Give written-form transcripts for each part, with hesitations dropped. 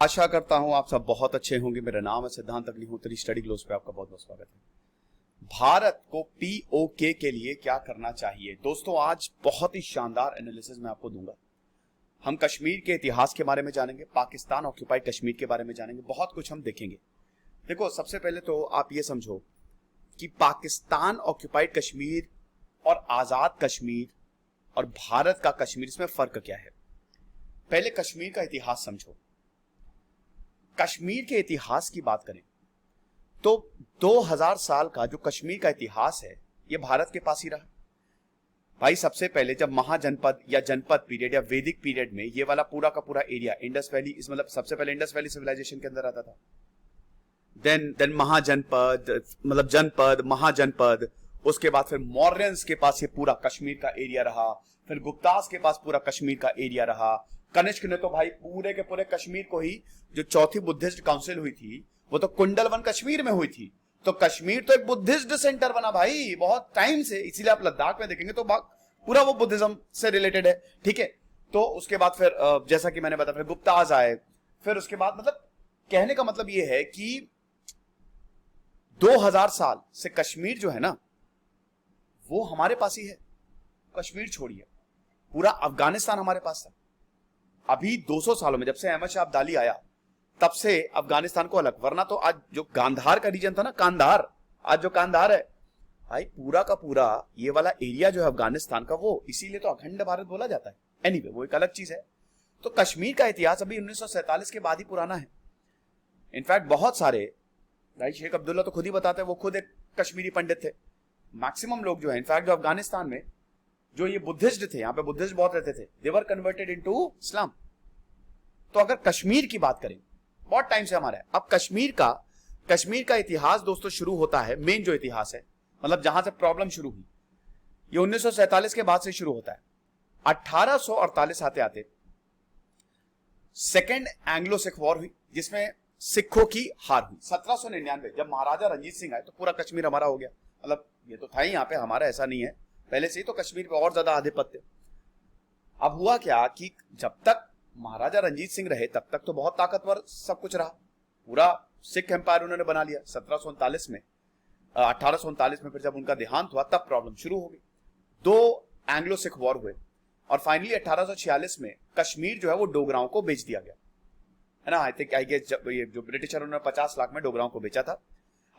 आशा करता हूं आप सब बहुत अच्छे होंगे। मेरा नाम है सिद्धांत अग्निहोत्री। स्टडी ग्लोस पे आपका बहुत बहुत स्वागत है। भारत को पीओके के लिए क्या करना चाहिए दोस्तों, आज बहुत ही शानदार एनालिसिस मैं आपको दूंगा। हम कश्मीर के इतिहास के बारे में जानेंगे, पाकिस्तान ऑक्यूपाइड कश्मीर के बारे में जानेंगे, बहुत कुछ हम देखेंगे। देखो, सबसे पहले तो आप ये समझो कि पाकिस्तान ऑक्यूपाइड कश्मीर और आजाद कश्मीर और भारत का कश्मीर, इसमें फर्क क्या है। पहले कश्मीर का इतिहास समझो। कश्मीर के इतिहास की बात करें तो 2000 साल का जो कश्मीर का इतिहास है यह भारत के पास ही रहा। भाई, सबसे पहले जब महाजनपद या जनपद पीरियड या वैदिक पीरियड में ये वाला पूरा का पूरा एरिया इंडस वैली, इस मतलब सबसे पहले इंडस वैली सिविलाइजेशन के अंदर आता था। देन महाजनपद, मतलब जनपद, महाजनपद, उसके बाद फिर मौर्यंस के पास ये पूरा कश्मीर का एरिया रहा, फिर गुप्तास के पास पूरा कश्मीर का एरिया रहा। कनिष्क ने तो भाई पूरे के पूरे कश्मीर को ही, जो चौथी बुद्धिस्ट काउंसिल हुई थी वो तो कुंडलवन कश्मीर में हुई थी, तो कश्मीर तो एक बुद्धिस्ट सेंटर बना भाई बहुत टाइम से। इसीलिए आप लद्दाख में देखेंगे तो पूरा वो बुद्धिज्म से रिलेटेड है, ठीक है। तो उसके बाद फिर जैसा कि मैंने बताया, फिर गुप्ताज आए, फिर उसके बाद मतलब कहने का मतलब ये है कि 2000 साल से कश्मीर जो है ना वो हमारे पास ही है। कश्मीर छोड़िए, पूरा अफगानिस्तान हमारे पास था। अभी 200 सालों में, जब से अहमद शाह अब्दाली आया तब से अफगानिस्तान को अलग, वरना तो आज जो गांधार का रीजन था ना, कांधार, आज जो कांधार है भाई, पूरा का पूरा ये वाला एरिया जो है अफगानिस्तान का, वो इसीलिए तो अखंड भारत बोला जाता है। एनीवे, वो एक अलग चीज है। तो कश्मीर का इतिहास अभी 1947 के बाद ही पुराना है। इनफैक्ट बहुत सारे, भाई शेख अब्दुल्ला तो खुद ही बताते हैं, वो खुद एक कश्मीरी पंडित थे। मैक्सिमम लोग जो है, इनफैक्ट जो अफगानिस्तान में जो ये बुद्धिस्ट थे, यहां पे बुद्धिस्ट बहुत रहते थे, दे वर कन्वर्टेड इनटू इस्लाम। तो अगर कश्मीर की बात करें, बहुत टाइम से हमारा है। अब कश्मीर का इतिहास दोस्तों शुरू होता है, मेन जो इतिहास है, मतलब जहां से प्रॉब्लम शुरू हुई, ये 1947 के बाद से शुरू होता है। 1848 आते आते सेकेंड एंग्लो सिख वॉर हुई, जिसमें सिखों की हार हुई। 1799 जब महाराजा रंजीत सिंह आए तो पूरा कश्मीर हमारा हो गया। मतलब ये तो था ही यहाँ पे हमारा, ऐसा नहीं है, पहले से ही तो कश्मीर पे और ज्यादा आधिपत्य। अब हुआ क्या कि जब तक महाराजा रंजीत सिंह रहे तब तक तो बहुत ताकतवर सब कुछ रहा, पूरा सिख एम्पायर उन्होंने बना लिया। 1839 में फिर जब उनका देहांत हुआ तब प्रॉब्लम शुरू हो गई। 2 एंग्लो सिख वॉर हुए और फाइनली 1846 में कश्मीर जो है वो डोगराओं को बेच दिया गया, है ना। आई थिंक आई गेस ये जो ब्रिटिशर, उन्होंने 50 लाख में डोगराओं को बेचा था।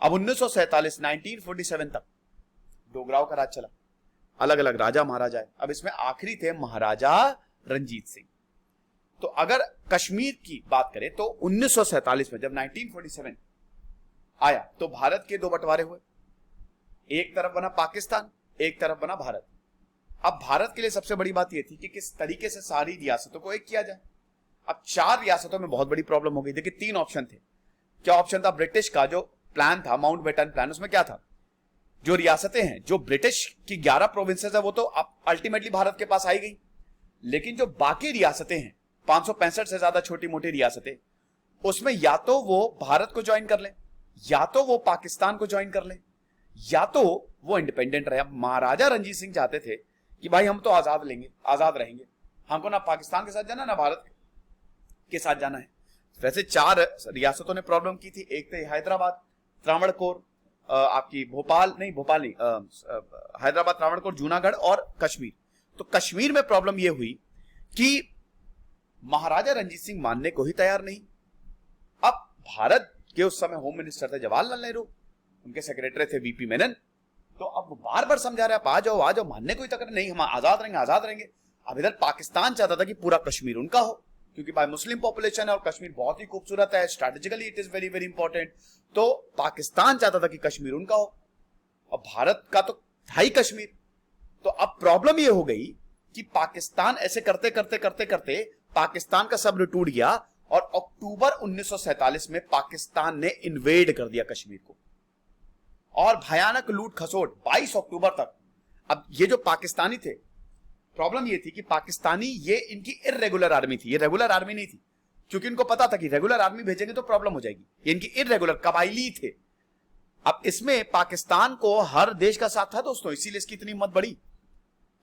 अब 1947 तक डोगराओं का राज चला, अलग अलग राजा महाराजा है। अब इसमें आखिरी थे महाराजा रंजीत सिंह। तो अगर कश्मीर की बात करें तो 1947 में जब 1947 आया तो भारत के 2 बंटवारे हुए, एक तरफ बना पाकिस्तान, एक तरफ बना भारत। अब भारत के लिए सबसे बड़ी बात यह थी कि किस तरीके से सारी रियासतों को एक किया जाए। अब 4 रियासतों में बहुत बड़ी प्रॉब्लम हो गई। देखिए 3 ऑप्शन थे। क्या ऑप्शन था? ब्रिटिश का जो प्लान था, माउंटबेटन प्लान, उसमें क्या था, जो रियासतें हैं, जो ब्रिटिश की 11 प्रोविंसेस है वो तो अल्टीमेटली भारत के पास आई गई, लेकिन जो बाकी रियासतें हैं 565 से ज्यादा छोटी मोटी रियासतें, उसमें या तो वो भारत को ज्वाइन कर लें, या तो वो पाकिस्तान को ज्वाइन कर लें, या तो वो इंडिपेंडेंट रहे। महाराजा रंजीत सिंह चाहते थे कि भाई हम तो आजाद रहेंगे, हमको ना पाकिस्तान के साथ जाना ना भारत के साथ जाना है। वैसे 4 रियासतों ने प्रॉब्लम की थी। एक थे हैदराबाद, त्रावणकोर, आपकी भोपाल नहीं, हैदराबाद, त्रावणकोर, जूनागढ़ और कश्मीर। तो कश्मीर में प्रॉब्लम यह हुई कि महाराजा रंजीत सिंह मानने को ही तैयार नहीं। अब भारत के उस समय होम मिनिस्टर थे जवाहरलाल नेहरू, उनके सेक्रेटरी थे वीपी मेनन। तो अब बार बार समझा रहे, आप आ जाओ, मानने को ही तक नहीं, हम आजाद रहेंगे। अब इधर पाकिस्तान चाहता था कि पूरा कश्मीर उनका हो, क्योंकि भाई मुस्लिम पॉपुलेशन है और कश्मीर बहुत ही खूबसूरत है, strategically it is very very important. तो पाकिस्तान चाहता था कि कश्मीर उनका हो और भारत का तो था ही कश्मीर। तो अब प्रॉब्लम यह हो गई कि पाकिस्तान ऐसे करते पाकिस्तान का सब्र टूट गया और अक्टूबर 1947 में पाकिस्तान ने इन्वेड कर दिया कश्मीर को और भयानक लूट खसोट 22 अक्टूबर तक। अब ये जो पाकिस्तानी थे, प्रॉब्लम ये थी कि पाकिस्तानी, ये इनकी इर्रेगुलर आर्मी थी, ये रेगुलर आर्मी नहीं थी, क्योंकि इनको पता था कि रेगुलर आर्मी भेजेंगे तो प्रॉब्लम हो जाएगी। ये इनकी इर्रेगुलर कबायली थे। अब इसमें पाकिस्तान को हर देश का साथ था दोस्तों, इसीलिए इसकी इतनी हिम्मत बढ़ी।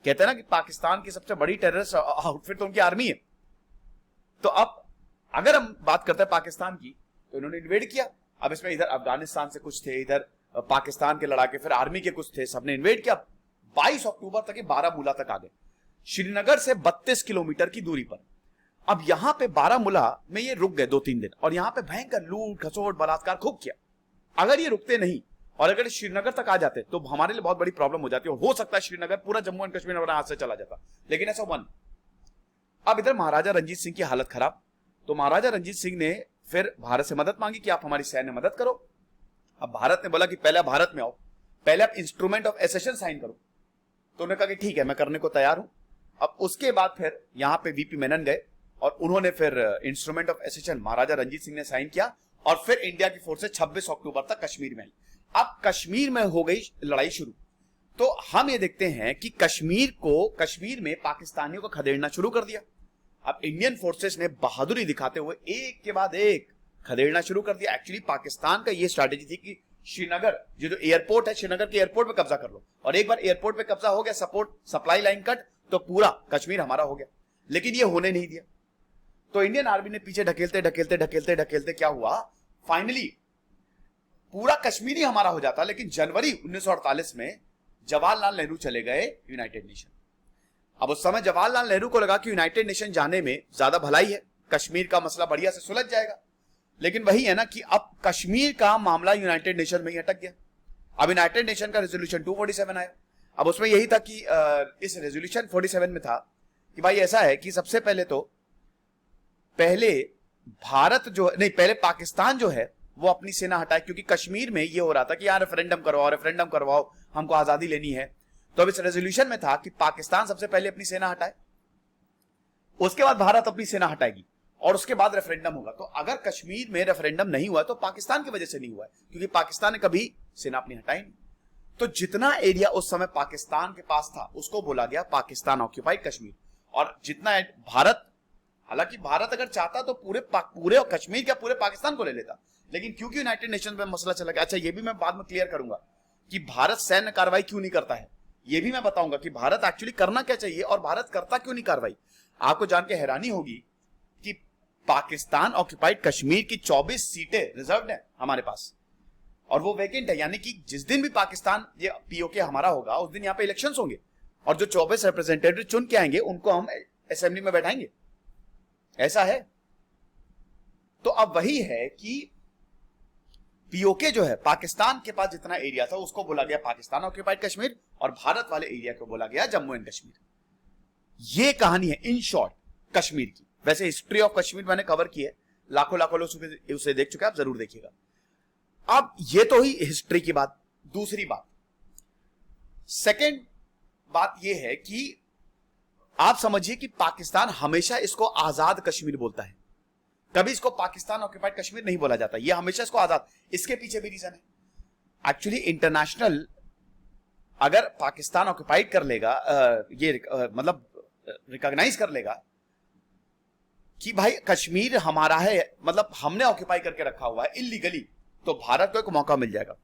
कहते हैं ना कि पाकिस्तान की सबसे बड़ी टेररिस्ट आउटफिट तो उनकी आर्मी है। तो अब अगर हम बात करते हैं पाकिस्तान की, तो इन्होंने इन्वेड किया। अब इसमें इधर अफगानिस्तान से कुछ थे, इधर पाकिस्तान के लड़ाके, फिर आर्मी के कुछ थे, सबने इन्वेड किया। 22 अक्टूबर तक ये बारामूला तक आ गए, श्रीनगर से 32 किलोमीटर की दूरी पर। अब यहां पे बारामूला में ये रुक गए 2-3 दिन, और यहां पे भयंकर लूट खसोट बलात्कार खूब किया। अगर ये रुकते नहीं और अगर श्रीनगर तक आ जाते तो हमारे लिए बहुत बड़ी प्रॉब्लम हो जाती, और हो सकता है श्रीनगर पूरा जम्मू एंड कश्मीर हमारे हाथ से चला जाता, लेकिन ऐसा वन। अब इधर महाराजा रंजीत सिंह की हालत खराब, तो महाराजा रंजीत सिंह ने फिर भारत से मदद मांगी कि आप हमारी सैन्य मदद करो। अब भारत ने बोला कि पहले भारत में आओ, पहले आप इंस्ट्रूमेंट ऑफ एसेशन साइन करो। तो उन्होंने कहा कि ठीक है, मैं करने को तैयार हूं। अब उसके बाद फिर यहां पे वीपी मेनन गए और उन्होंने फिर इंस्ट्रूमेंट ऑफ एसेशन महाराजा रंजीत सिंह ने साइन किया, और फिर इंडिया की फोर्सेस 26 अक्टूबर तक कश्मीर में आई। अब कश्मीर में हो गई लड़ाई शुरू। तो हम ये देखते हैं कि कश्मीर में पाकिस्तानियों को खदेड़ना शुरू कर दिया। अब इंडियन फोर्सेस ने बहादुरी दिखाते हुए एक के बाद एक खदेड़ना शुरू कर दिया। एक्चुअली पाकिस्तान का ये स्ट्रैटेजी थी कि श्रीनगर जो एयरपोर्ट है, श्रीनगर के एयरपोर्ट पे कब्जा कर लो, और एक बार एयरपोर्ट पे कब्जा हो गया, सप्लाई लाइन कट, तो पूरा कश्मीर हमारा हो गया। लेकिन ये होने नहीं दिया। तो इंडियन आर्मी ने पीछे ढकेलते क्या हुआ, फाइनली पूरा कश्मीर ही हमारा हो जाता। लेकिन जनवरी 1948 में जवाहरलाल नेहरू चले गए यूनाइटेड नेशन। अब उस समय जवाहरलाल नेहरू को लगा कि यूनाइटेड नेशन जाने में ज्यादा भलाई है, कश्मीर का मसला बढ़िया से सुलझ जाएगा। लेकिन वही है ना कि अब कश्मीर का मामला यूनाइटेड नेशन में ही अटक गया। अब यूनाइटेड नेशन का रेजोल्यूशन 247 आया। अब उसमें यही था कि इस रेजोल्यूशन 47 में था कि भाई ऐसा है कि सबसे पहले भारत जो नहीं, पहले पाकिस्तान जो है वो अपनी सेना हटाए, क्योंकि कश्मीर में ये हो रहा था कि यार रेफरेंडम करवाओ, हमको आजादी लेनी है। तो अब इस रेजोल्यूशन में था कि पाकिस्तान सबसे पहले अपनी सेना हटाए, उसके बाद भारत अपनी सेना हटाएगी, और उसके बाद रेफरेंडम होगा। तो अगर कश्मीर में रेफरेंडम नहीं हुआ तो पाकिस्तान की वजह से नहीं हुआ है, क्योंकि पाकिस्तान ने कभी सेना अपनी हटाई नहीं। तो जितना एरिया उस समय पाकिस्तान के पास था उसको बोला गया पाकिस्तान ऑक्यूपाइड कश्मीर। और जितना भारत, हालांकि भारत अगर चाहता तो पूरे कश्मीर क्या पूरे पाकिस्तान को ले लेता, लेकिन क्योंकि यूनाइटेड नेशन में मसला चला गया। अच्छा, ये भी मैं बाद में क्लियर करूंगा कि भारत सैन्य कार्रवाई क्यों नहीं करता है, ये भी मैं बताऊंगा कि भारत एक्चुअली करना क्या चाहिए और भारत करता क्यों नहीं कार्रवाई। आपको जान के हैरानी होगी कि पाकिस्तान ऑक्यूपाइड कश्मीर की 24 सीटें रिजर्व्ड है हमारे पास, और वो वैकेंट है। यानी कि जिस दिन भी पाकिस्तान ये पीओके हमारा होगा उस दिन यहाँ पे इलेक्शंस होंगे, और जो 24 रिप्रेजेंटेटिव चुन के आएंगे उनको हम असेंबली में बैठाएंगे। ऐसा है। तो अब वही है कि पीओके जो है, पाकिस्तान के पास जितना एरिया था उसको बोला गया पाकिस्तान ऑक्यूपाइड कश्मीर, और भारत वाले एरिया को बोला गया जम्मू एंड कश्मीर। ये कहानी है इन शॉर्ट कश्मीर की। वैसे हिस्ट्री ऑफ कश्मीर मैंने कवर की है, लाखों लोग उसे देख चुके हैं, आप जरूर देखिएगा। अब ये तो ही हिस्ट्री की बात। दूसरी बात, सेकेंड बात यह है कि आप समझिए कि पाकिस्तान हमेशा इसको आजाद कश्मीर बोलता है, कभी इसको पाकिस्तान ऑक्यूपाइड कश्मीर नहीं बोला जाता। ये हमेशा इसको आजाद, इसके पीछे भी रीजन है। एक्चुअली इंटरनेशनल अगर पाकिस्तान ऑक्यूपाइड कर लेगा, मतलब रिकॉग्नाइज कर लेगा कि भाई कश्मीर हमारा है, मतलब हमने ऑक्यूपाई करके रखा हुआ है इलीगली, तो भारत को एक मौका मिल जाएगा।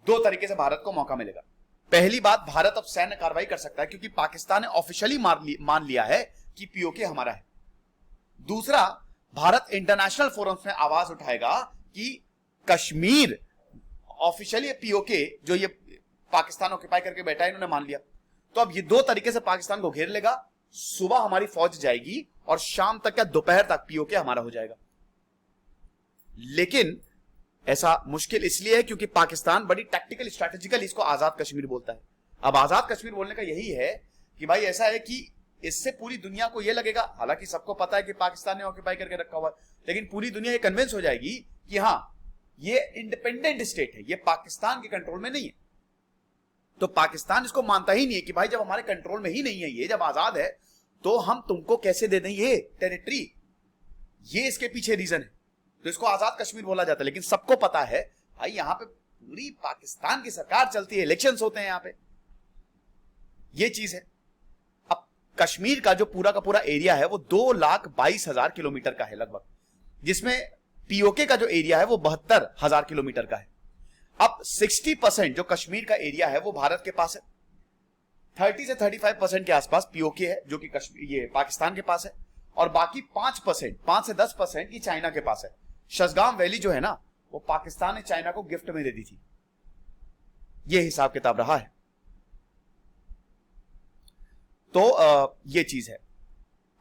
दो तरीके से भारत को मौका मिलेगा। पहली बात, भारत अब सैन्य कार्रवाई कर सकता है क्योंकि पाकिस्तान ने ऑफिशियली मान लिया है कि पीओके हमारा है। दूसरा, भारत इंटरनेशनल फोरम्स में आवाज उठाएगा कि कश्मीर ऑफिशियली पीओके जो ये पाकिस्तान ऑक्यूपाई करके बैठा है इन्होंने मान लिया। तो अब ये दो तरीके से पाकिस्तान को घेर लेगा। सुबह हमारी फौज जाएगी और शाम तक या दोपहर तक पीओके हमारा हो जाएगा। लेकिन ऐसा मुश्किल इसलिए है क्योंकि पाकिस्तान बड़ी टैक्टिकल स्ट्रैटेजिकल इसको आजाद कश्मीर बोलता है। अब आजाद कश्मीर बोलने का यही है कि भाई ऐसा है कि इससे पूरी दुनिया को यह लगेगा, हालांकि सबको पता है कि पाकिस्तान ने ऑक्यूपाई करके रखा हुआ है, लेकिन पूरी दुनिया ये कन्विंस हो जाएगी कि हां ये इंडिपेंडेंट स्टेट है, ये पाकिस्तान के कंट्रोल में नहीं है। तो पाकिस्तान इसको मानता ही नहीं है कि भाई जब हमारे कंट्रोल में ही नहीं है, ये जब आजाद है तो हम तुमको कैसे दे दें ये टेरिटरी। ये इसके पीछे रीजन है, तो इसको आजाद कश्मीर बोला जाता है। लेकिन सबको पता है भाई यहां पे पूरी पाकिस्तान की सरकार चलती है, इलेक्शंस होते हैं यहां पे, ये चीज है। अब कश्मीर का जो पूरा का पूरा एरिया है वो 2,22,000 किलोमीटर का है लगभग, जिसमें पीओके का जो एरिया है वो 72,000 किलोमीटर का है। अब 60% जो कश्मीर का एरिया है वो भारत के पास है, 30 से 35% के आसपास पीओके है जो कि ये पाकिस्तान के पास है, और बाकी 5%, 5 से 10% ये चाइना के पास है। शसगांव वैली जो है ना, वो पाकिस्तान ने चाइना को गिफ्ट में दे दी थी। ये हिसाब किताब रहा है। तो ये चीज है।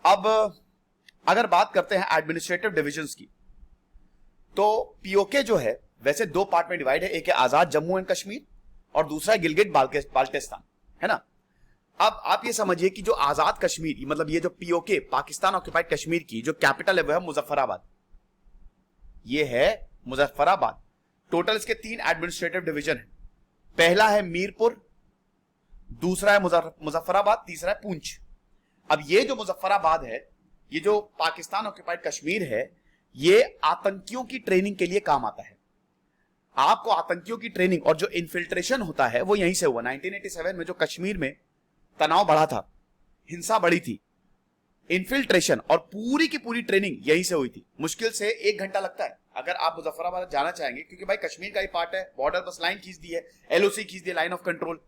अब अगर बात करते हैं एडमिनिस्ट्रेटिव डिविजन्स की, तो पीओके जो है वैसे दो पार्ट में डिवाइड है। एक है आजाद जम्मू एंड कश्मीर और दूसरा है गिलगिट बाल्टिस्तान, है ना। अब आप ये समझिए कि जो आजाद कश्मीर, मतलब ये जो पीओके पाकिस्तान ऑक्यूपाइड कश्मीर की जो कैपिटल है वो है मुजफ्फराबाद। ये है मुजफ्फराबाद। टोटल इसके 3 एडमिनिस्ट्रेटिव डिवीजन है। पहला है मीरपुर, दूसरा है मुजफ्फराबाद, तीसरा है पूंछ। अब ये जो मुजफ्फराबाद है, ये जो पाकिस्तान ऑक्यूपाइड कश्मीर है, ये आतंकियों की ट्रेनिंग के लिए काम आता है। आपको आतंकियों की ट्रेनिंग और जो इन्फिल्ट्रेशन होता है वो यहीं से हुआ। 1987 में जो कश्मीर में तनाव बढ़ा था, हिंसा बढ़ी थी, इन्फिल्ट्रेशन और पूरी की पूरी ट्रेनिंग यहीं से हुई थी। मुश्किल से 1 घंटा लगता है अगर आप मुजफ्फराबाद जाना चाहेंगे, क्योंकि भाई कश्मीर का ही पार्ट है, बॉर्डर बस लाइन खींच दी है, एलओसी खींच दी है, लाइन ऑफ कंट्रोल।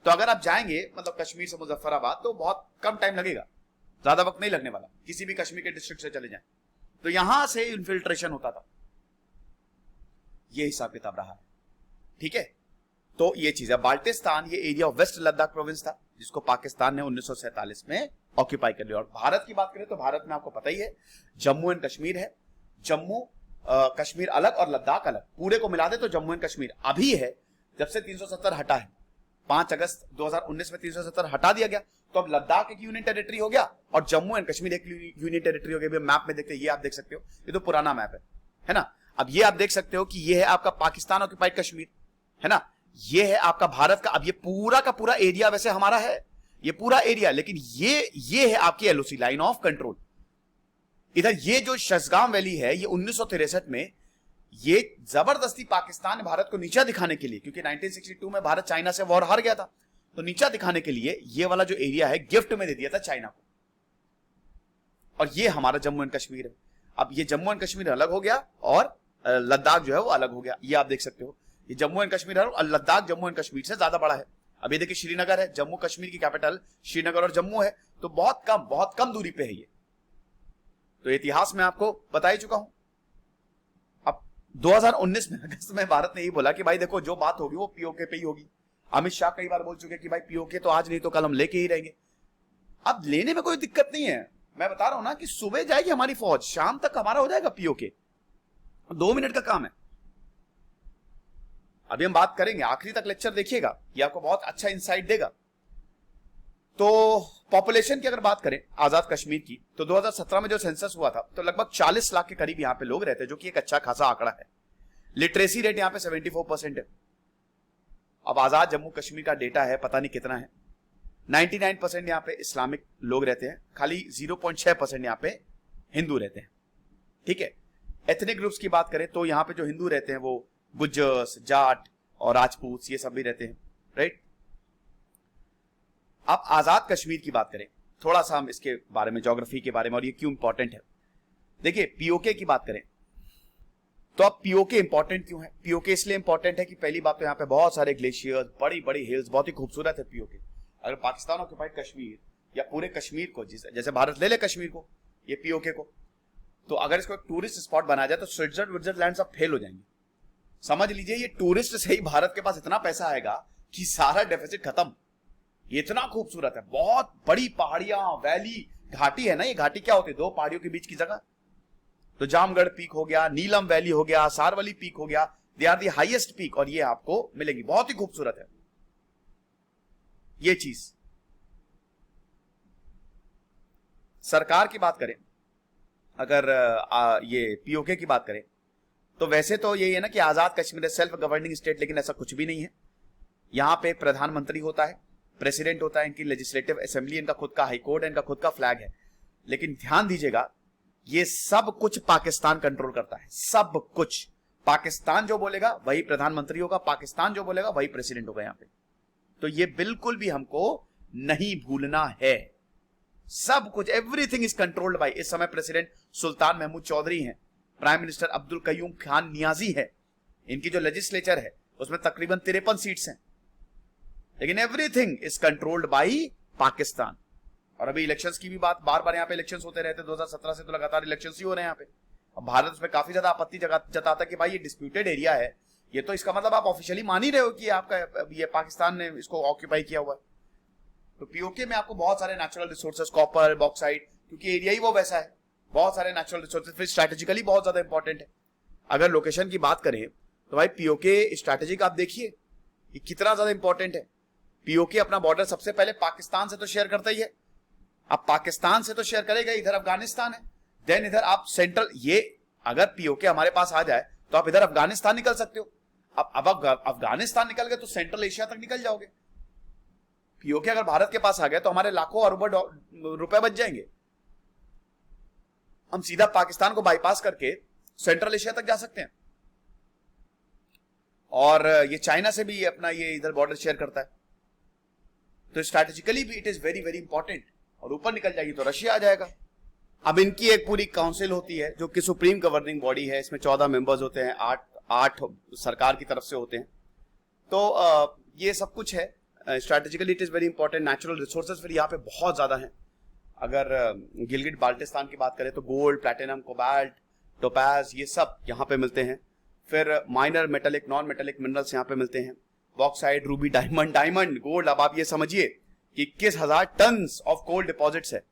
तो अगर आप जाएंगे मतलब कश्मीर से मुजफ्फराबाद तो बहुत कम टाइम लगेगा, ज्यादा वक्त नहीं लगने वाला। किसी भी कश्मीर के डिस्ट्रिक्ट से चले जाएं तो यहां से इन्फिल्ट्रेशन होता था। ये हिसाब किताब रहा है, ठीक है। तो ये चीज है। बाल्टिस्तान ये area of west Ladakh province था जिसको पाकिस्तान ने 1947 में ऑक्यूपाई कर लिया। और भारत की बात करें तो भारत में आपको पता ही है जम्मू एंड कश्मीर है। जम्मू कश्मीर अलग और लद्दाख अलग, पूरे को मिला दे तो जम्मू एंड कश्मीर अभी है। जब से 370 हटा है, 5 अगस्त 2019 में 370 हटा दिया गया, तो अब लद्दाख एक यूनियन टेरिटरी हो गया और जम्मू एंड कश्मीर एक यूनियन टेरिटरी हो गया। मैप में देखते हैं, ये आप देख सकते हो, ये तो पुराना मैप है ना। अब ये आप देख सकते हो कि ये है आपका पाकिस्तान ऑक्यूपाइड कश्मीर, है ना। ये है आपका भारत का। अब ये पूरा का पूरा एरिया वैसे हमारा है, ये पूरा एरिया, लेकिन ये है आपकी एलओसी, लाइन ऑफ कंट्रोल। इधर ये जो शसगांव वैली है, ये 1963 में ये जबरदस्ती पाकिस्तान ने भारत को नीचा दिखाने के लिए, क्योंकि 1962 में भारत चाइना से वॉर हार गया था, तो नीचा दिखाने के लिए ये वाला जो एरिया है गिफ्ट में दे दिया था चाइना को। और ये हमारा जम्मू एंड कश्मीर है। अब ये जम्मू एंड कश्मीर अलग हो गया और लद्दाख जो है वो अलग हो गया। ये आप देख सकते हो, ये जम्मू एंड कश्मीर है और लद्दाख जम्मू एंड कश्मीर से ज्यादा बड़ा है। अब ये देखिए श्रीनगर है, जम्मू कश्मीर की कैपिटल श्रीनगर और जम्मू है, तो बहुत कम दूरी पे है ये। तो इतिहास में आपको बता ही चुका हूं। अब 2019 में अगस्त में भारत ने यही बोला कि भाई देखो जो बात होगी वो पीओके पे ही होगी। अमित शाह कई बार बोल चुके कि भाई पीओके तो आज नहीं तो कल हम लेके ही रहेंगे। अब लेने में कोई दिक्कत नहीं है, मैं बता रहा हूं ना कि सुबह जाएगी हमारी फौज, शाम तक हमारा हो जाएगा पीओके, 2 मिनट का काम है। अभी हम बात करेंगे, आखिरी तक लेक्चर देखिएगा, ये आपको बहुत अच्छा इंसाइट देगा। तो पॉपुलेशन की अगर बात करें आजाद कश्मीर की, तो 2017 में जो सेंसस हुआ था तो लगभग 40 लाख के करीब यहाँ पे लोग रहते हैं, जो कि एक अच्छा खासा आंकड़ा है। लिटरेसी रेट यहाँ पे 74% है। अब आजाद जम्मू कश्मीर का डेटा है, पता नहीं कितना है। 99% यहाँ पे इस्लामिक लोग रहते हैं, खाली 0.6% यहाँ पे हिंदू रहते हैं, ठीक है। एथनिक ग्रुप्स की बात करें तो यहाँ पे जो हिंदू रहते हैं वो गुज्जर्स, जाट और राजपूत, ये सब भी रहते हैं, राइट। अब आजाद कश्मीर की बात करें, थोड़ा सा हम इसके बारे में, ज्योग्राफी के बारे में और ये क्यों इंपॉर्टेंट है। देखिए पीओके की बात करें तो अब पीओके इंपॉर्टेंट क्यों है? पीओके इसलिए इंपॉर्टेंट है कि पहली बात तो यहाँ पे बहुत सारे ग्लेशियर्स, बड़ी बड़ी हिल्स, बहुत ही खूबसूरत है पीओके। अगर पाकिस्तान ऑक्यूपाइड कश्मीर या पूरे कश्मीर को, जैसे भारत ले ले कश्मीर को, ये पीओके को, तो अगर इसको एक टूरिस्ट स्पॉट बनाया जाए तो स्विट्जरलैंड सब फेल हो जाएंगे। समझ लीजिए ये टूरिस्ट से ही भारत के पास इतना पैसा आएगा कि सारा डेफिसिट खत्म। ये इतना खूबसूरत है, बहुत बड़ी पहाड़ियां, वैली, घाटी है ना। ये घाटी क्या होती है? 2 पहाड़ियों के बीच की जगह। तो जामगढ़ पीक हो गया, नीलम वैली हो गया, सारवली पीक हो गया, they are the highest peak, और ये आपको मिलेगी, बहुत ही खूबसूरत है ये चीज। सरकार की बात करें, अगर ये पीओके की बात करें तो वैसे तो यही है ना कि आजाद कश्मीर सेल्फ गवर्निंग स्टेट, लेकिन ऐसा कुछ भी नहीं है। यहां पे प्रधानमंत्री होता है, प्रेसिडेंट होता है, इनकी लेजिस्लेटिव असेंबली, इनका खुद का हाईकोर्ट है, इनका खुद का फ्लैग है। लेकिन ध्यान दीजिएगा ये सब कुछ पाकिस्तान कंट्रोल करता है, सब कुछ। पाकिस्तान जो बोलेगा वही प्रधानमंत्री होगा, पाकिस्तान जो बोलेगा वही प्रेसिडेंट होगा यहाँ पे। तो ये बिल्कुल भी हमको नहीं भूलना है, सब कुछ, एवरीथिंग इज कंट्रोल्ड बाय। इस समय प्रेसिडेंट सुल्तान महमूद चौधरी हैं, प्राइम मिनिस्टर अब्दुल कयूम खान नियाजी है, इनकी जो लेजिस्लेचर है उसमें तकरीबन 53 सीट्स हैं, लेकिन everything is controlled by Pakistan. और अभी इलेक्शंस की भी बात, बार बार यहाँ पे इलेक्शंस होते रहते हैं, 2017 से तो लगातार इलेक्शंस ही हो रहे हैं यहाँ पे। अब भारत उसमें काफी ज्यादा आपत्ति जताता है कि भाई ये डिस्प्यूटेड एरिया है, ये तो इसका मतलब आप ऑफिशियली मान ही रहे हो कि आपका ये पाकिस्तान ने इसको ऑक्यूपाई किया हुआ है। तो पीओके में आपको बहुत सारे नेचुरल रिसोर्सेज, कॉपर, बॉक्साइट, क्योंकि एरिया ही वो वैसा है, बहुत सारे नेचुरल रिसोर्सेज, फिर स्ट्रेटेजिकली बहुत ज्यादा इंपॉर्टेंट है। अगर लोकेशन की बात करें तो भाई पीओके स्ट्रेटेजिक आप देखिए ये कितना ज्यादा इंपॉर्टेंट है। पीओके अपना बॉर्डर सबसे पहले पाकिस्तान से तो शेयर करता ही है, अब पाकिस्तान से तो शेयर करेगा, इधर अफगानिस्तान है, देन इधर आप सेंट्रल, ये अगर पीओके हमारे पास आ जाए तो आप इधर अफगानिस्तान निकल सकते हो। अब अफगानिस्तान निकल गए तो सेंट्रल एशिया तक निकल जाओगे। पीओके अगर भारत के पास आ गया तो हमारे लाखों अरबों रुपए बच जाएंगे, हम सीधा पाकिस्तान को बाईपास करके सेंट्रल एशिया तक जा सकते हैं। और ये चाइना से भी अपना ये इधर बॉर्डर शेयर करता है, तो स्ट्रैटेजिकली भी it is very very important. और ऊपर निकल जाएगी तो रशिया आ जाएगा। अब इनकी एक पूरी काउंसिल होती है जो कि सुप्रीम गवर्निंग बॉडी है, इसमें 14 मेंबर्स होते हैं, 8 सरकार की तरफ से होते हैं। तो ये सब कुछ है, strategically it is very important. Natural resources फिर यहाँ पे बहुत ज्यादा है। अगर गिलगिट बाल्टिस्तान की बात करें तो गोल्ड, प्लैटिनम, कोबाल्ट, टोपैज, ये सब यहाँ पे मिलते हैं। फिर minor metallic, non metallic minerals यहाँ पे मिलते हैं, बॉक्साइट, रूबी, डायमंड, गोल्ड। अब आप ये समझिए कि 21,000 टन ऑफ कोल डिपॉजिट्स है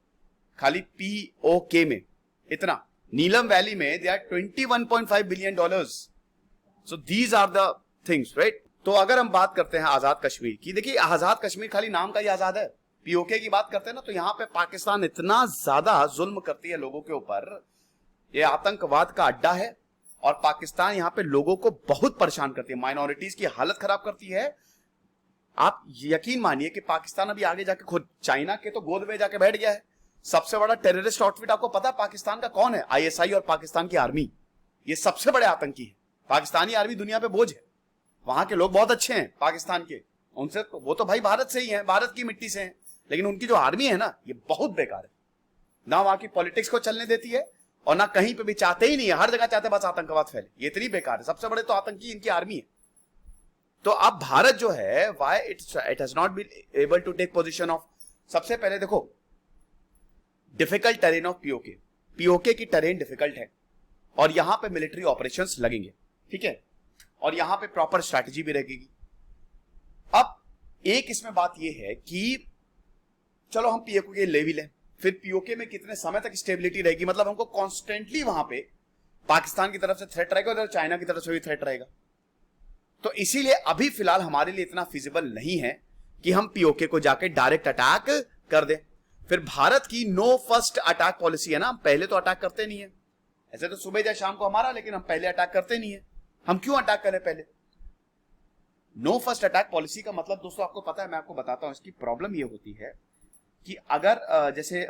खाली पीओके में, इतना। नीलम वैली में they are $21.5 billion. So these are the things, right. तो अगर हम बात करते हैं आजाद कश्मीर की, देखिए आजाद कश्मीर खाली नाम का ही आजाद है। पीओके की बात करते हैं ना, तो यहाँ पे पाकिस्तान इतना ज्यादा जुल्म करती है लोगों के ऊपर, ये आतंकवाद का अड्डा है। और पाकिस्तान यहाँ पे लोगों को बहुत परेशान करती है, माइनॉरिटीज की हालत खराब करती है। आप यकीन मानिए कि पाकिस्तान अभी आगे जाके खुद चाइना के तो गोद में जाके बैठ गया है। सबसे बड़ा टेररिस्ट आउटफिट आपको पता है पाकिस्तान का कौन है? आईएसआई और पाकिस्तान की आर्मी, ये सबसे बड़े आतंकी है। पाकिस्तानी आर्मी दुनिया पे बोझ है, वहां के लोग बहुत अच्छे हैं पाकिस्तान के, उनसे वो तो भाई भारत से ही है, भारत की मिट्टी से है, लेकिन उनकी जो आर्मी है ना, ये बहुत बेकार है। ना वहां की पॉलिटिक्स को चलने देती है और ना कहीं पे भी, चाहते ही नहीं है, हर जगह चाहते बस आतंकवाद फैले, ये इतनी बेकार है। सबसे बड़े तो आतंकी इनकी आर्मी है। तो अब भारत जो है, why it has not been able to take position of, सबसे पहले देखो difficult terrain of POK, POK की टेरेन डिफिकल्ट है और यहां पे मिलिट्री ऑपरेशंस लगेंगे, ठीक है, और यहां पे प्रॉपर स्ट्रैटेजी भी रहेगी। अब एक इसमें बात यह है कि चलो हम पीओके ले भी लें, फिर पीओके में कितने समय तक स्टेबिलिटी रहेगी, मतलब हमको कॉन्स्टेंटली वहां पे पाकिस्तान की तरफ से थ्रेट रहेगा, उधर चाइना की तरफ से भी थ्रेट रहेगा। तो इसीलिए अभी फिलहाल हमारे लिए इतना फिजिबल नहीं है कि हम पीओके को जाके डायरेक्ट अटैक कर दें। फिर भारत की नो फर्स्ट अटैक पॉलिसी है ना, हम पहले तो अटैक करते नहीं है, ऐसे तो सुबह या शाम को हमारा, लेकिन हम पहले अटैक करते नहीं है। हम क्यों अटैक करें पहले? नो फर्स्ट अटैक पॉलिसी का मतलब दोस्तों आपको पता है, मैं आपको बताता हूं। इसकी प्रॉब्लम ये होती है कि अगर जैसे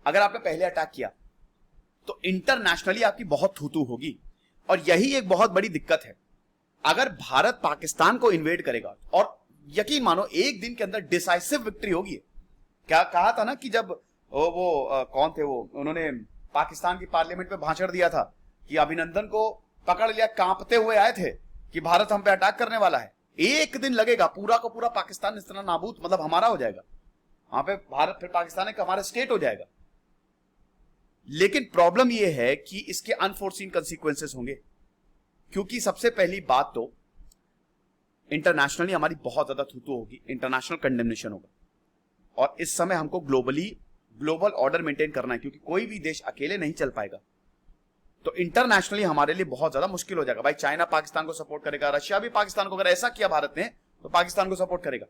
अगर आपने पहले अटैक किया तो इंटरनेशनली आपकी बहुत थूथू होगी, और यही एक बहुत बड़ी दिक्कत है। अगर भारत पाकिस्तान को इन्वेड करेगा, और यकीन मानो एक दिन के अंदर डिसाइसिव विक्ट्री होगी। क्या कहा था ना कि जब कौन थे वो, उन्होंने पाकिस्तान की पार्लियामेंट में भाषण दिया था कि अभिनंदन को पकड़ लिया, कांपते हुए आए थे कि भारत हम पे अटैक करने वाला है। एक दिन लगेगा, पूरा का पूरा पाकिस्तान इस तरह नाबूद, मतलब हमारा हो जाएगा वहां पे, भारत फिर पाकिस्तान एक हमारा स्टेट हो जाएगा। लेकिन प्रॉब्लम यह है कि इसके अनफोर्सीन कंसीक्वेंसेस होंगे, क्योंकि सबसे पहली बात तो इंटरनेशनली हमारी बहुत ज्यादा थूथू होगी, इंटरनेशनल कंडेमनेशन होगा। और इस समय हमको ग्लोबल ऑर्डर मेंटेन करना है, क्योंकि कोई भी देश अकेले नहीं चल पाएगा। तो इंटरनेशनली हमारे लिए बहुत ज्यादा मुश्किल हो जाएगा। भाई चाइना पाकिस्तान को सपोर्ट करेगा, रशिया भी पाकिस्तान को, अगर ऐसा किया भारत ने तो पाकिस्तान को सपोर्ट करेगा,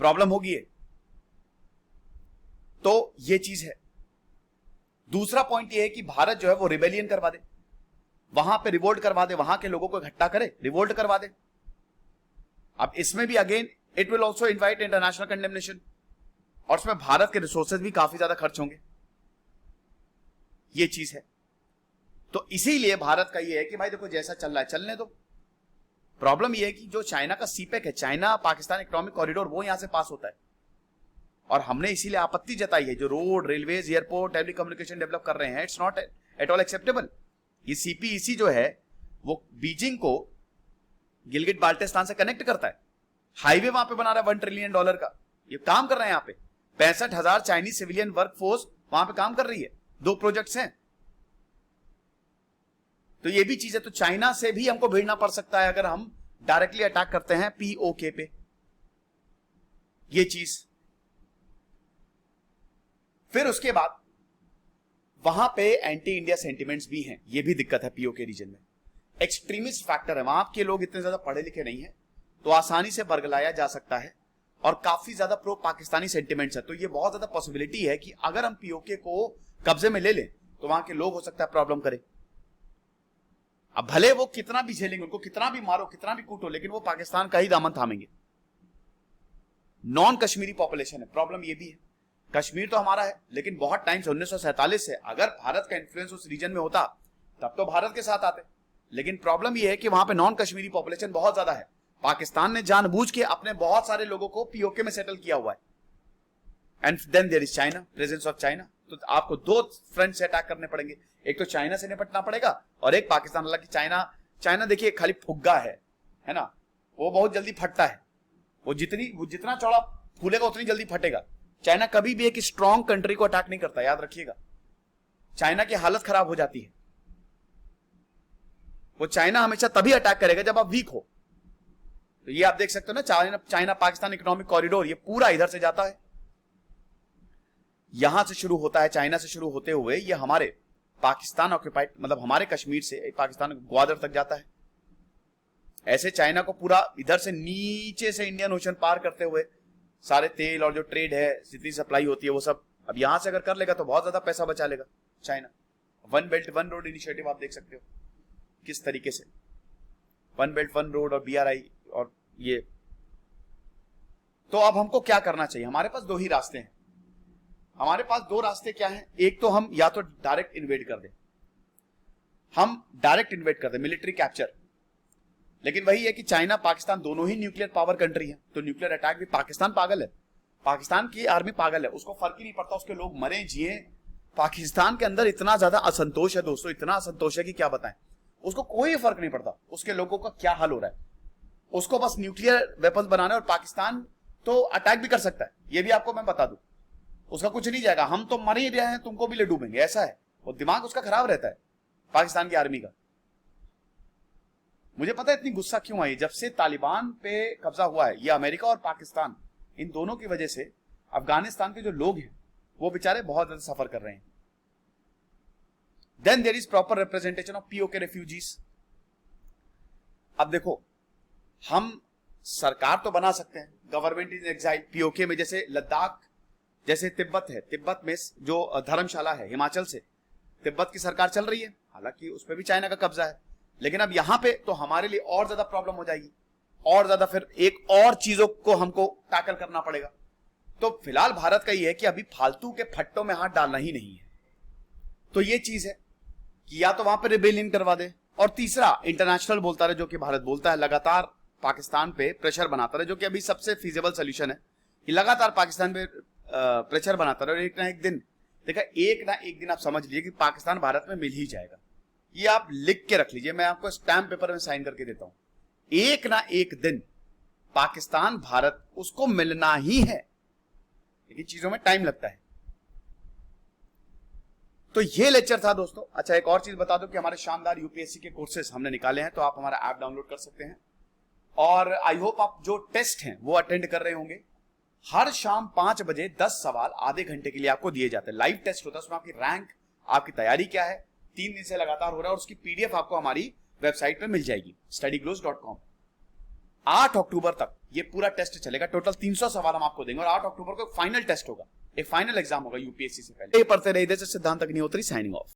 प्रॉब्लम होगी ये। तो ये चीज है। दूसरा पॉइंट ये है कि भारत जो है वो रिबेलियन करवा दे, वहां पे रिवोल्ट करवा दे, वहां के लोगों को इकट्ठा करे, रिवोल्ट करवा दे। अब इसमें भी again it will also invite international condemnation, और उसमें भारत के रिसोर्सेज भी काफी ज्यादा खर्च होंगे, ये चीज है। तो इसीलिए भारत का ये है कि भाई देखो जैसा चल रहा है चलने दो। प्रॉब्लम ये है कि जो चाइना का सीपेक है, चाइना पाकिस्तान इकोनॉमिक कॉरिडोर, वो यहां से पास होता है, और हमने इसीलिए आपत्ति जताई है। जो road, railways, airport, telecommunication develop कर रहे हैं, it's not at all acceptable. ये सीपीईसी जो है वो बीजिंग को गिलगिट बाल्टिस्तान से कनेक्ट करता है, हाईवे वहां पे बना रहा है $1 ट्रिलियन का, ये काम कर रहे हैं यहाँ पे 65,000 चाइनीज सिविलियन वर्क फोर्स वहां पे काम कर रही है। 2 प्रोजेक्ट्स हैं। तो ये भी चीज है। तो चाइना से भी हमको भिड़ना पड़ सकता है अगर हम डायरेक्टली अटैक करते हैं पीओके पे। ये चीज फिर उसके बाद वहां पे एंटी इंडिया सेंटिमेंट्स भी हैं। ये भी दिक्कत है पीओके रीजन में। एक्सट्रीमिस्ट फैक्टर है। वहां के लोग इतने ज्यादा पढ़े लिखे नहीं है तो आसानी से बरगलाया जा सकता है और काफी ज्यादा प्रो पाकिस्तानी सेंटिमेंट्स है। तो ये बहुत ज्यादा पॉसिबिलिटी है कि अगर हम पीओके को कब्जे में ले लें तो वहां के लोग हो सकता है प्रॉब्लम करें। अब भले वो कितना भी झेलेंगे, उनको कितना भी मारो, कितना भी कूटो, लेकिन वो पाकिस्तान का ही दामन थामेंगे। नॉन कश्मीरी पॉपुलेशन है। प्रॉब्लम ये भी है कश्मीर तो हमारा है लेकिन बहुत टाइम से 1947 से अगर भारत का इन्फ्लुएंस उस रीजन में होता तब तो भारत के साथ आते। लेकिन प्रॉब्लम ये है कि वहां पे नॉन कश्मीरी पॉपुलेशन बहुत ज्यादा है। पाकिस्तान ने जानबूझ के अपने बहुत सारे लोगों को पीओके में सेटल किया हुआ है। And then there is China, presence of China. तो आपको 2 फ्रंट से अटैक करने पड़ेंगे। एक तो चाइना से निपटना पड़ेगा और एक पाकिस्तान। हालांकि चाइना देखिए खाली फुग्गा है ना, वो बहुत जल्दी फटता है। वो जितना चौड़ा फूलेगा उतनी जल्दी फटेगा। चाइना कभी भी एक स्ट्रॉन्ग कंट्री को अटैक नहीं करता, याद रखिएगा। चाइना की हालत खराब हो जाती है। वो चाइना हमेशा तभी अटैक करेगा जब आप वीक हो। तो ये आप देख सकते हो ना, चाइना पाकिस्तान इकोनॉमिक कॉरिडोर ये पूरा इधर से जाता है, यहां से शुरू होता है। चाइना से शुरू होते हुए ये हमारे पाकिस्तान ऑक्यूपाइड मतलब हमारे कश्मीर से पाकिस्तान ग्वादर तक जाता है। ऐसे चाइना को पूरा इधर से नीचे से इंडियन ओशन पार करते हुए सारे तेल और जो ट्रेड है, जितनी सप्लाई होती है वो सब अब यहां से अगर कर लेगा तो बहुत ज्यादा पैसा बचा लेगा चाइना। 1 बेल्ट 1 रोड इनिशिएटिव आप देख सकते हो किस तरीके से 1 बेल्ट 1 रोड और BRI और ये। तो अब हमको क्या करना चाहिए? हमारे पास 2 ही रास्ते हैं। हमारे पास 2 रास्ते क्या हैं? एक तो हम या तो डायरेक्ट इन्वेड कर दें, मिलिट्री कैप्चर। लेकिन वही है कि चाइना पाकिस्तान दोनों ही न्यूक्लियर पावर कंट्री है, तो न्यूक्लियर अटैक भी पाकिस्तान पागल है, पाकिस्तान की आर्मी पागल है, उसको फर्क ही नहीं पड़ता उसके लोग मरे जिए। पाकिस्तान के अंदर इतना ज्यादा असंतोष है दोस्तों, इतना असंतोष है कि क्या बताएं। उसको कोई फर्क नहीं पड़ता उसके लोगों का क्या हाल हो रहा है। उसको बस न्यूक्लियर वेपन्स बनाना है। और पाकिस्तान तो अटैक भी कर सकता है, ये भी आपको मैं बता दूं। उसका कुछ नहीं जाएगा, हम तो मर ही रहे हैं, तुमको भी ले डूबेंगे, ऐसा है। वो दिमाग उसका खराब रहता है पाकिस्तान की आर्मी का। मुझे पता है इतनी गुस्सा क्यों आई। जब से तालिबान पे कब्जा हुआ है, ये अमेरिका और पाकिस्तान, इन दोनों की वजह से अफगानिस्तान के जो लोग हैं वो बेचारे बहुत ज्यादा सफर कर रहे हैं। Then there is proper representation of POK refugees. अब देखो, हम सरकार तो बना सकते हैं, गवर्नमेंट इन एग्जाइल पीओके में, जैसे लद्दाख, जैसे तिब्बत है, तिब्बत में जो धर्मशाला है, हिमाचल से तिब्बत की सरकार चल रही है, हालांकि उस पर भी चाइना का कब्जा है। लेकिन अब यहां पे तो हमारे लिए और ज्यादा प्रॉब्लम हो जाएगी, और ज्यादा फिर एक और चीजों को हमको टैकल करना पड़ेगा। तो फिलहाल भारत का ये है कि अभी फालतू के फट्टों में हाथ डालना ही नहीं है। तो ये चीज है कि या तो वहां पर रिबेलियन करवा दे, और तीसरा इंटरनेशनल बोलता रहे, जो कि भारत बोलता है, लगातार पाकिस्तान पे प्रेशर बनाता रहे, जो कि अभी सबसे फीजिबल सोल्यूशन है कि लगातार पाकिस्तान पे प्रेशर बनाता रहे। और एक ना एक दिन आप समझ लीजिए कि पाकिस्तान भारत में मिल ही जाएगा। ये आप लिख के रख लीजिए, मैं आपको स्टैम्प पेपर में साइन करके देता हूं। एक ना एक दिन पाकिस्तान भारत उसको मिलना ही है, लेकिन चीजों में टाइम लगता है। तो ये लेक्चर था दोस्तों। अच्छा, एक और चीज बता दो कि हमारे शानदार यूपीएससी के कोर्सेज हमने निकाले हैं, तो आप हमारा ऐप डाउनलोड कर सकते हैं। और आई होप आप जो टेस्ट हैं वो अटेंड कर रहे होंगे। हर शाम 5 बजे 10 सवाल आधे घंटे के लिए आपको दिए जाते हैं। लाइव टेस्ट होता है, उसमें आपकी रैंक, आपकी तैयारी क्या है, 3 दिन से लगातार हो रहा है, और उसकी पीडीएफ आपको हमारी वेबसाइट पे मिल जाएगी studyglose.com। 8 अक्टूबर तक ये पूरा टेस्ट चलेगा। टोटल 300 सवाल हम आपको देंगे, और 8 अक्टूबर को फाइनल टेस्ट होगा, एक फाइनल एग्जाम होगा यूपीएससी से पहले। पढ़ते रहे, इधर से सिद्धांत अग्निहोत्री साइनिंग ऑफ।